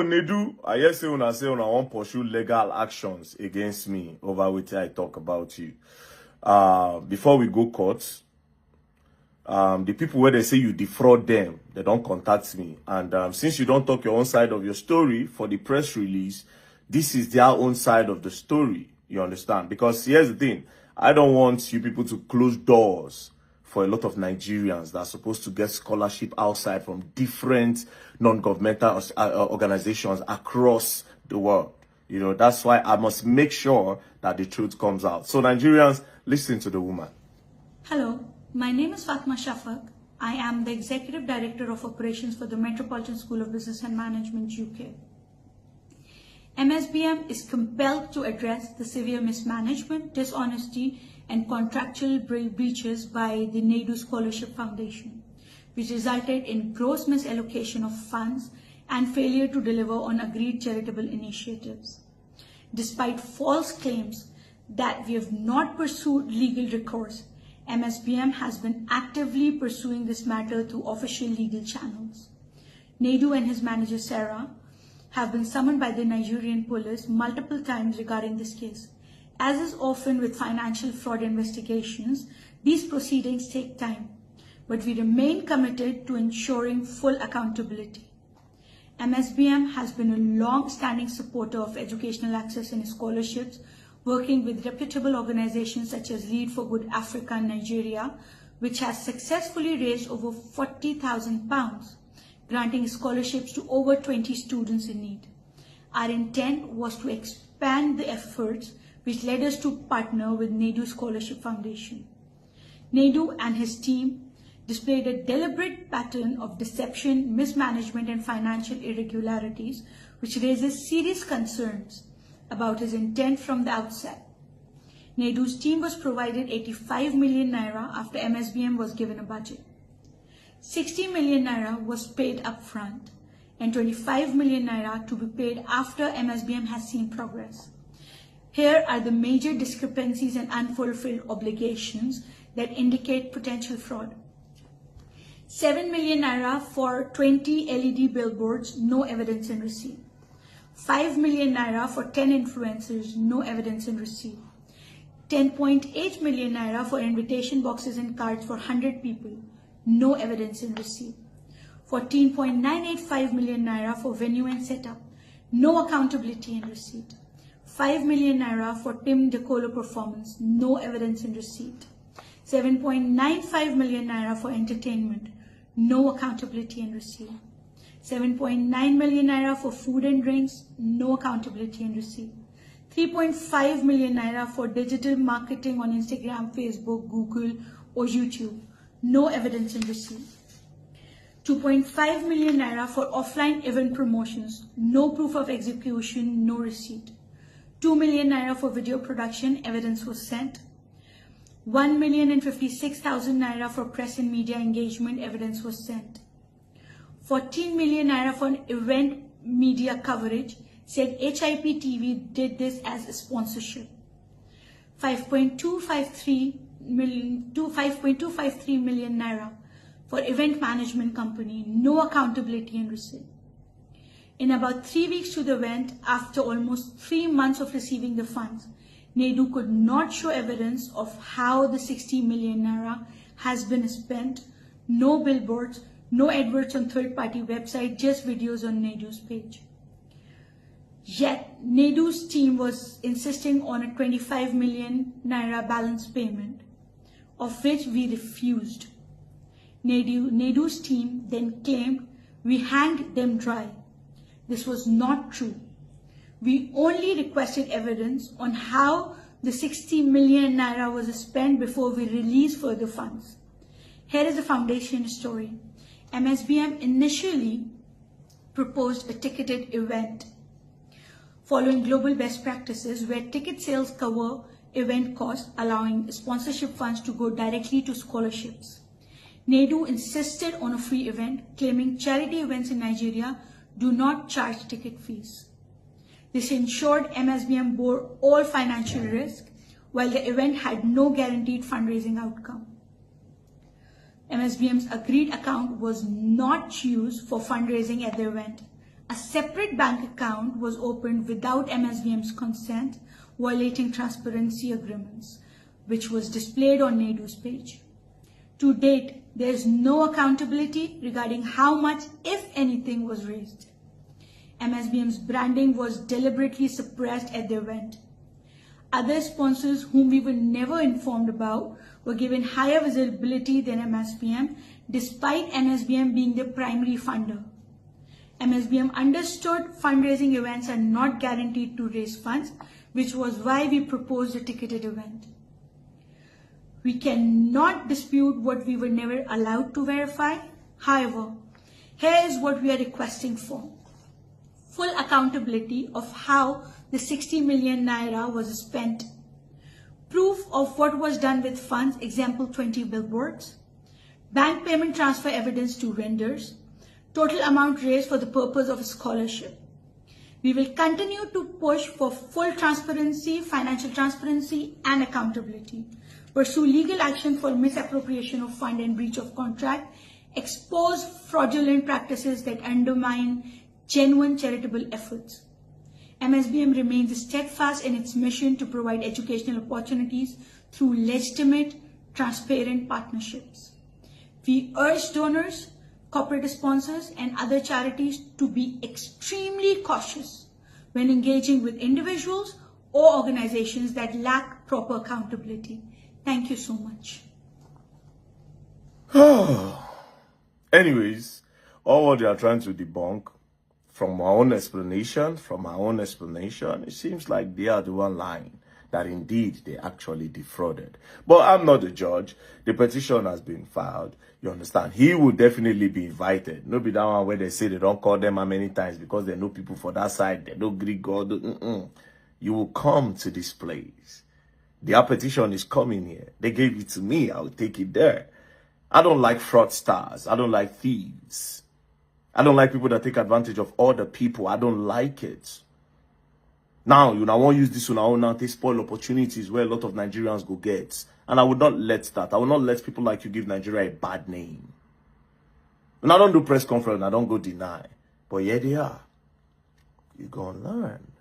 NEDU, I hear say una want pursue legal actions against me over which I talk about you. Before we go court, the people where they say you defraud them, they don't contact me. And since you don't talk your own side of your story for the press release, this is their own side of the story. You understand? Because here's the thing. I don't want you people to close doors for a lot of Nigerians that are supposed to get scholarship outside from different non-governmental organizations across the world. You know, that's why I must make sure that the truth comes out. So Nigerians, listen to the woman. Hello, my name is Fatma Shafak. I am the Executive Director of Operations for the Metropolitan School of Business and Management, UK. MSBM is compelled to address the severe mismanagement, dishonesty, and contractual breaches by the NEDU Scholarship Foundation, which resulted in gross misallocation of funds and failure to deliver on agreed charitable initiatives. Despite false claims that we have not pursued legal recourse, MSBM has been actively pursuing this matter through official legal channels. NEDU and his manager Sarah have been summoned by the Nigerian police multiple times regarding this case. As is often with financial fraud investigations, these proceedings take time, but we remain committed to ensuring full accountability. MSBM has been a long-standing supporter of educational access and scholarships, working with reputable organizations such as Lead for Good Africa in Nigeria, which has successfully raised over £40,000, granting scholarships to over 20 students in need. Our intent was to expand the efforts, which led us to partner with NEDU Scholarship Foundation. NEDU and his team displayed a deliberate pattern of deception, mismanagement, and financial irregularities, which raises serious concerns about his intent from the outset. NEDU's team was provided 85 million naira after MSBM was given a budget. 60 million naira was paid upfront and 25 million naira to be paid after MSBM has seen progress. Here are the major discrepancies and unfulfilled obligations that indicate potential fraud. 7 million naira for 20 LED billboards, no evidence in receipt. 5 million naira for 10 influencers, no evidence in receipt. 10.8 million naira for invitation boxes and cards for 100 people, no evidence in receipt. 14.985 million naira for venue and setup, no accountability in receipt. 5 million naira for Tim Decolo performance, no evidence in receipt. 7.95 million naira for entertainment, no accountability in receipt. 7.9 million naira for food and drinks, no accountability in receipt. 3.5 million naira for digital marketing on Instagram, Facebook, Google, or YouTube, no evidence in receipt. 2.5 million naira for offline event promotions, no proof of execution, no receipt. 2 million naira for video production, evidence was sent. 1,056,000 naira for press and media engagement, evidence was sent. 14 million naira for event media coverage, said HIP TV did this as a sponsorship. 5.253 million naira for event management company, no accountability and receipt. In about 3 weeks to the event, after almost 3 months of receiving the funds, NEDU could not show evidence of how the 60 million naira has been spent. No billboards, no adverts on third-party website, just videos on NEDU's page. Yet, NEDU's team was insisting on a 25 million naira balance payment, of which we refused. NEDU's team then claimed we hanged them dry. This was not true. We only requested evidence on how the 60 million naira was spent before we released further funds. Here is the foundation story. MSBM initially proposed a ticketed event following global best practices where ticket sales cover event costs, allowing sponsorship funds to go directly to scholarships. NEDU insisted on a free event, claiming charity events in Nigeria do not charge ticket fees. This ensured MSBM bore all financial risk, while the event had no guaranteed fundraising outcome. MSBM's agreed account was not used for fundraising at the event. A separate bank account was opened without MSBM's consent, violating transparency agreements, which was displayed on NEDU's page. To date, there is no accountability regarding how much, if anything, was raised. MSBM's branding was deliberately suppressed at the event. Other sponsors whom we were never informed about were given higher visibility than MSBM, despite MSBM being the primary funder. MSBM understood fundraising events are not guaranteed to raise funds, which was why we proposed a ticketed event. We cannot dispute what we were never allowed to verify. However, here is what we are requesting for. Full accountability of how the 60 million naira was spent. Proof of what was done with funds, example 20 billboards. Bank payment transfer evidence to vendors. Total amount raised for the purpose of a scholarship. We will continue to push for full transparency, financial transparency, and accountability. Pursue legal action for misappropriation of fund and breach of contract. Expose fraudulent practices that undermine genuine charitable efforts. MSBM remains steadfast in its mission to provide educational opportunities through legitimate, transparent partnerships. We urge donors, corporate sponsors, and other charities to be extremely cautious when engaging with individuals or organizations that lack proper accountability. Thank you so much. Anyways, all what they are trying to debunk, from our own explanation, it seems like they are the one lying, that indeed they actually defrauded. But I'm not the judge. The petition has been filed. You understand? He will definitely be invited. No be that one where they say they don't call them how many times because they know people for that side. They don't greet God. You will come to this place. Their petition is coming here. They gave it to me. I will take it there. I don't like fraudsters. I don't like thieves. I don't like people that take advantage of other people. I don't like it. Now, you know, I won't use this one now to spoil opportunities where a lot of Nigerians go get. And I would not let that. I will not let people like you give Nigeria a bad name. And I don't do press conference. I don't go deny. But here they are. You're going to learn.